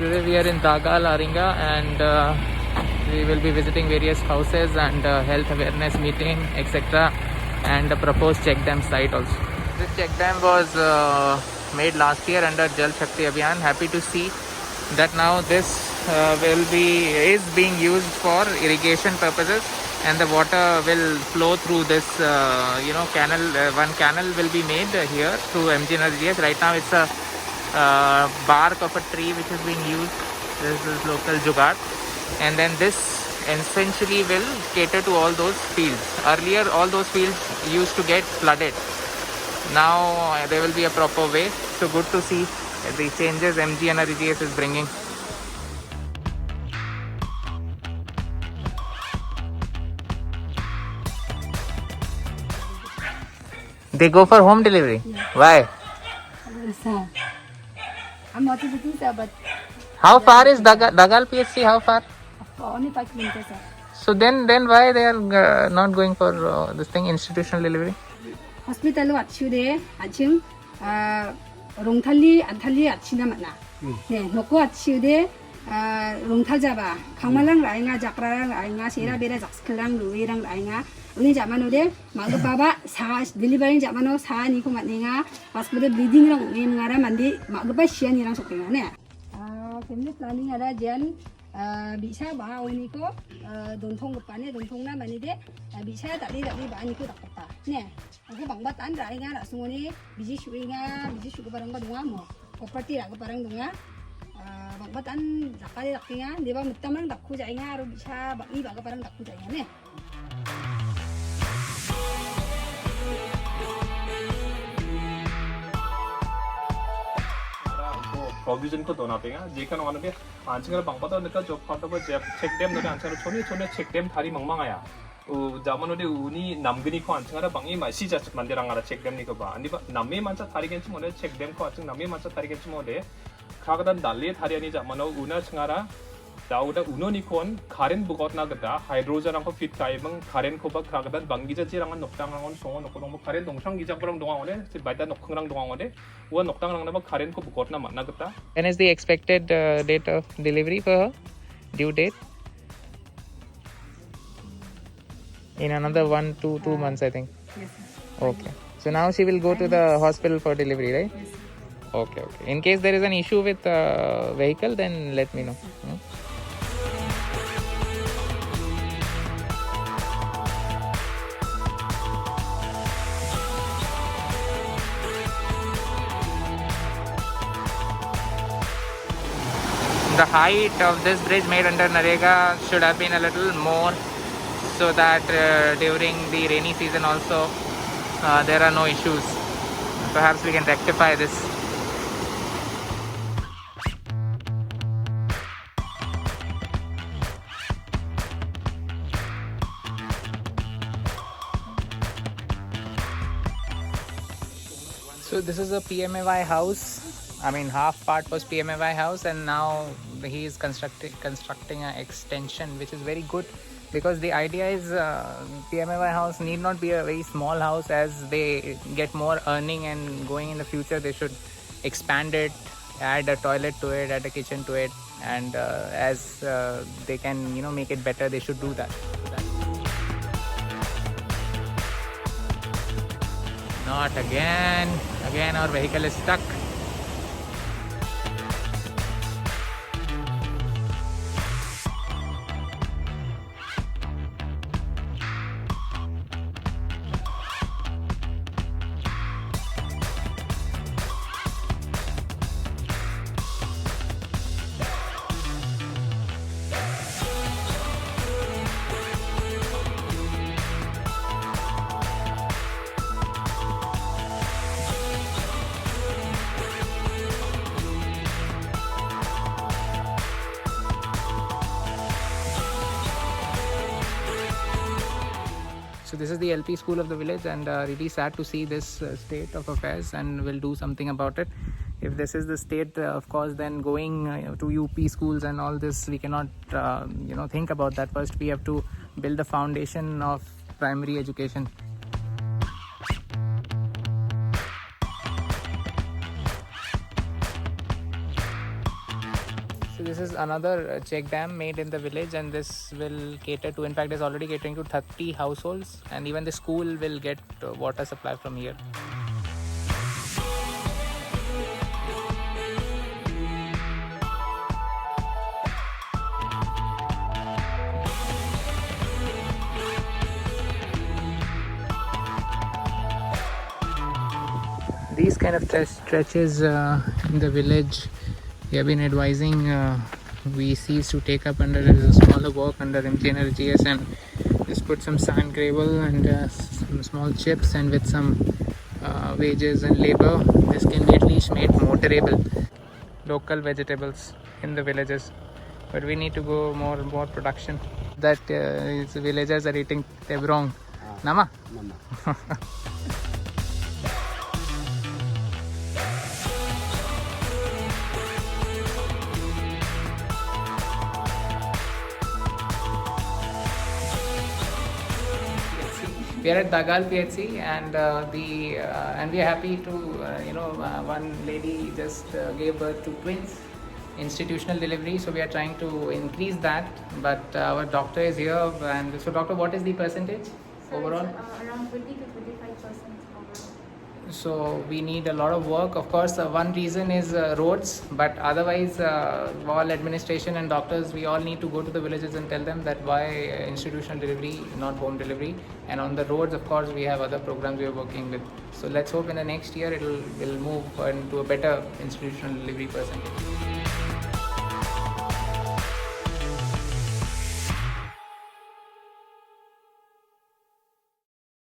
Today we are in Dagal, Aringa, and we will be visiting various houses and health awareness meeting, etc. and a proposed check dam site also. This check dam was made last year under Jal Shakti Abhiyan. Happy to see that now this is being used for irrigation purposes, and the water will flow through this canal. One canal will be made here through MG Energy. Right now it's a bark of a tree which is being used. This is local jugaad, and then this essentially will cater to all those fields. Earlier all those fields used to get flooded. Now there will be a proper way. So good to see the changes MG and RGS is bringing. They go for home delivery? Yeah. Why? I'm not able to do that, but how far is Dagal PSC? How far? only 5 kilometers. So then why they are not going for this thing, institutional delivery? Hospital at Chude, Achim, Rongtali, Antali at Chinamana. Noko at Chude, Rongtajaba, Kamalang Rainga, Jakrang, Rainga, Sierra Beda, Jaskalang, Ruirang Rainga, Uni Jamano, Magababa, Sas, delivering Jamano, Sa, Nico Matninga, Hospital bleeding in Ngaramandi, Magabashian, Yang Sopina. Family planning ada jan bisa bah ini ko dontong kepane dontong na mani de bisa tadi bah ini ko tak apa ne aku bang batan rai nga langsung ni biji suwi ko barang badunga mo property ra ko barang dunga bang batan zakali lakinga di ba mutamang dakku jai nga ro bisa bagi ba ko barang dakku jai nga ne provision ko dona penga jekan wana be anchara bangpata nika job pata ba check dem node anchara chone check dem thari mangmangaya u jamano de uni namgini ko anchara bangi ma sija mandirang ara check dem ni ko ba ani ba namme mancha thari gen chmo check dem ko aching namme mancha thari gen chmo de khagadan dalle thari ani jamano una chngara dauda unoni kon karen bugot na gada hydrogen ang ko fit kai bang karen ko ba khagadan bangija jirangan noktang angon songo nokong karen dongsang gijak parang dongang ode si baida nokhangrang dongang ode wa noktang rang na ba karen ko bugot na manna gata. When is the expected date of delivery for her? Due date? In another 2 months, I think. Yes. Okay. So now she will go to the hospital for delivery, right? Yes. Okay. In case there is an issue with vehicle, then let me know. The height of this bridge made under Narega should have been a little more, so that during the rainy season also there are no issues. Perhaps we can rectify this. So this is a PMAY house. I mean, half part was PMAY house, and now he is constructing an extension, which is very good, because the idea is PMAY house need not be a very small house. As they get more earning and going in the future, they should expand it, add a toilet to it, add a kitchen to it, and as they can make it better, they should do that. Not again our vehicle is stuck. So this is the LP school of the village, and really sad to see this state of affairs, and we'll do something about it. If this is the state, of course, then going to UP schools and all this, we cannot think about that. First we have to build the foundation of primary education. So this is another check dam made in the village, and this will cater to, in fact, is already catering to 30 households, and even the school will get water supply from here. These kind of stretches in the village, we have been advising VCs to take up under a smaller work under MTNRGS and just put some sand gravel and some small chips, and with some wages and labor, this can be at least made motorable. Local vegetables in the villages, but we need to go more production. That villagers are eating tebrong. Nama? We are at Dagal PHC, and and we are happy to one lady just gave birth to twins, institutional delivery. So we are trying to increase that, but our doctor is here, and so doctor, what is the percentage overall? Around 20 to 25% overall. So we need a lot of work. Of course, one reason is roads, but otherwise, all administration and doctors, we all need to go to the villages and tell them that why institutional delivery, not home delivery. And on the roads, of course, we have other programs we are working with. So let's hope in the next year will move into a better institutional delivery percentage.